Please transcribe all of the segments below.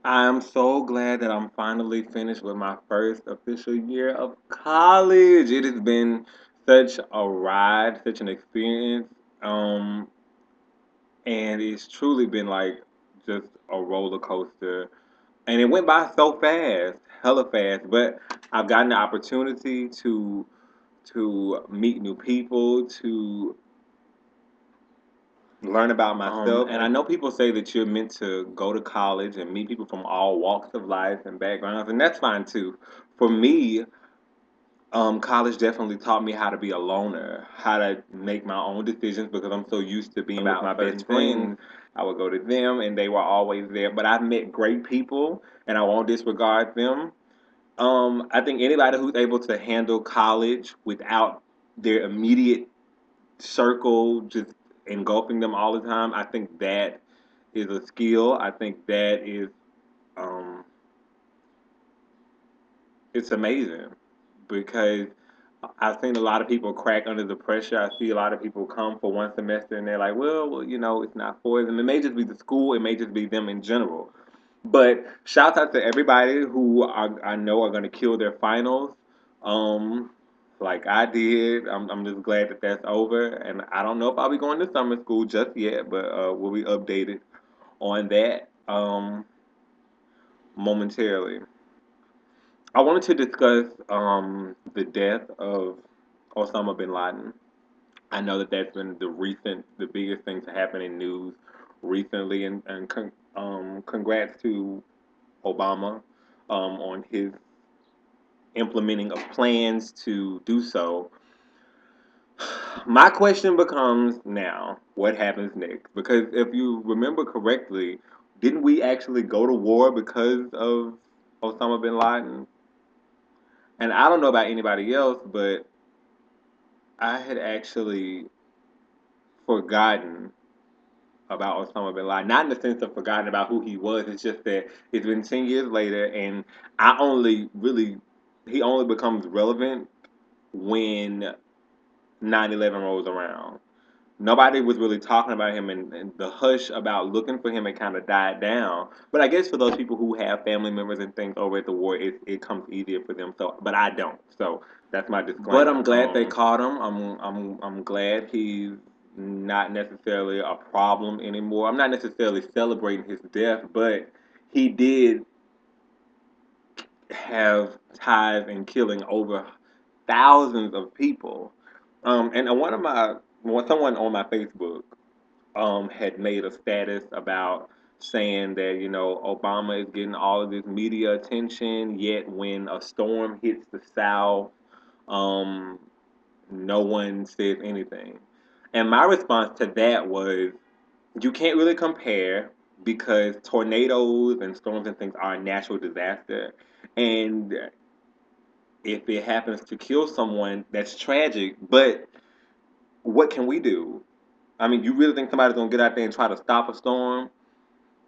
I'm so glad that I'm finally finished with my first official year of college. It has been such a ride, such an experience. Um, and it's truly been like just a roller coaster. And it went by so fast, hella fast. But I've gotten the opportunity to meet new people, to learn about myself. And I know people say that you're meant to go to college and meet people from all walks of life and backgrounds, and that's fine too. For me, college definitely taught me how to be a loner, how to make my own decisions because I'm so used to being with my About certain best things. friends. I would go to them and they were always there. But I've met great people and I won't disregard them. I think anybody who's able to handle college without their immediate circle just engulfing them all the time, I think that is a skill. I think that is um, it's amazing because I've seen a lot of people crack under the pressure. I see a lot of people come for one semester and they're like, well, it's not for them. It may just be the school. It may just be them in general. But shout out to everybody who I know are going to kill their finals, um, like I did. I'm just glad that that's over. And I don't know if I'll be going to summer school just yet, but we'll be updated on that momentarily. I wanted to discuss the death of Osama bin Laden. I know that that's been the biggest thing to happen in news recently, and congrats to Obama on his implementing of plans to do so. My question becomes now, what happens next? Because if you remember correctly, didn't we actually go to war because of Osama bin Laden? And I don't know about anybody else, but I had actually forgotten about Osama bin Laden. Not in the sense of forgotten about who he was. It's just that it's been 10 years later, and I only really he only becomes relevant when 9/11 rolls around. Nobody was really talking about him, and the hush about looking for him had kind of died down. But I guess for those people who have family members and things over at the war, it comes easier for them. So, but I don't. So that's my disclaimer. But I'm glad they caught him. I'm glad he's not necessarily a problem anymore. I'm not necessarily celebrating his death, but he did have ties in killing over thousands of people. And someone on my Facebook had made a status about saying that Obama is getting all of this media attention, yet when a storm hits the South, um, no one says anything. And my response to that was, you can't really compare because tornadoes and storms and things are a natural disaster, and if it happens to kill someone, that's tragic. But what can we do? I mean, you really think somebody's gonna get out there and try to stop a storm?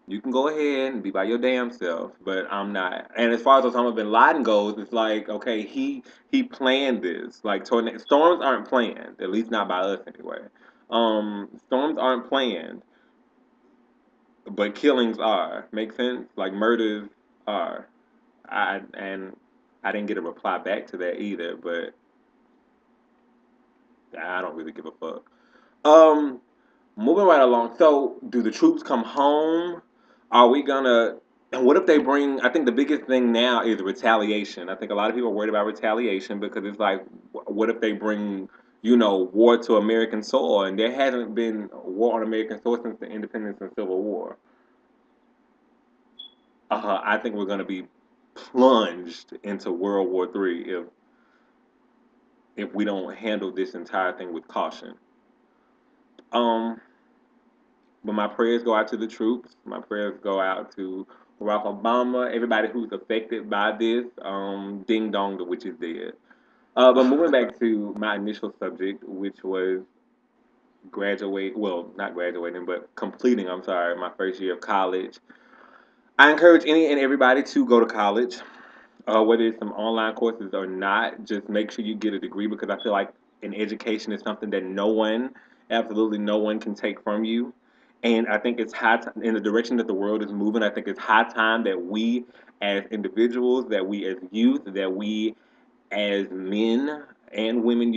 You can go ahead and be by your damn self, but I'm not. And as far as Osama bin Laden goes, it's like, okay, he planned this. Like storms aren't planned, at least not by us anyway. Storms aren't planned, but killings are. Make sense? Like murders are. And I didn't get a reply back to that either, but I don't really give a fuck. Um, Moving right along. So, do the troops come home? Are we gonna? And what if they bring? I think the biggest thing now is retaliation. I think a lot of people are worried about retaliation because it's like, what if they bring, war to American soil? And there hasn't been war on American soil since the independence and Civil War. I think we're gonna be plunged into World War III if we don't handle this entire thing with caution. Um, But my prayers go out to the troops. My prayers go out to Barack Obama, everybody who's affected by this. Ding dong, the witch is dead. But moving back to my initial subject, which was not graduating, but completing, I'm sorry, my first year of college. I encourage any and everybody to go to college, whether it's some online courses or not. Just make sure you get a degree because I feel like an education is something that absolutely no one can take from you. And I think it's high time in the direction that the world is moving. I think it's high time that we as individuals, that we as youth, that we as men and women,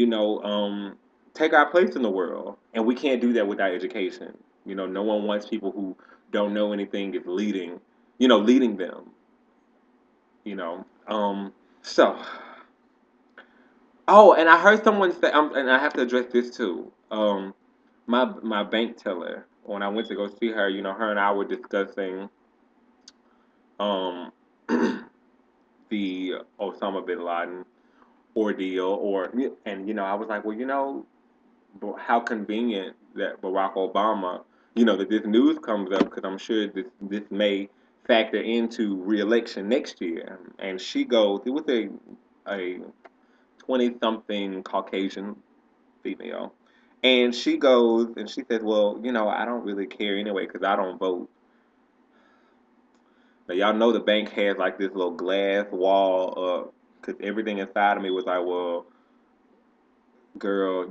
take our place in the world. And we can't do that without education. No one wants people who don't know anything is leading them, you know. So, oh, and I heard someone say, and I have to address this too. My bank teller, when I went to go see her, her and I were discussing um the Osama bin Laden ordeal, and I was like, well, how convenient that Barack Obama, that this news comes up because I'm sure this may factor into reelection next year. And she goes, it was a 20 something Caucasian female. And she goes and she says, well, I don't really care anyway because I don't vote. But y'all know the bank has like this little glass wall up because everything inside of me was like, well, girl,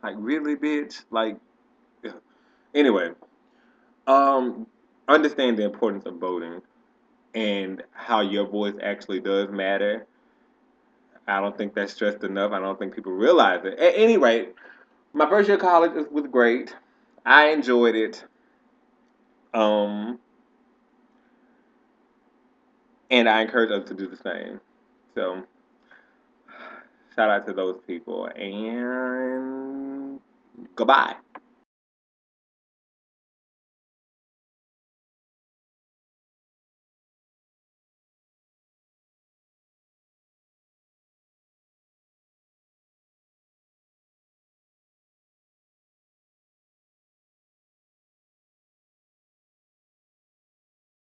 like really, bitch? Like, anyway, um, understand the importance of voting and how your voice actually does matter. I don't think that's stressed enough. I don't think people realize it. At any rate, my first year of college was great. I enjoyed it. Um, and I encourage others to do the same. So, shout out to those people and goodbye.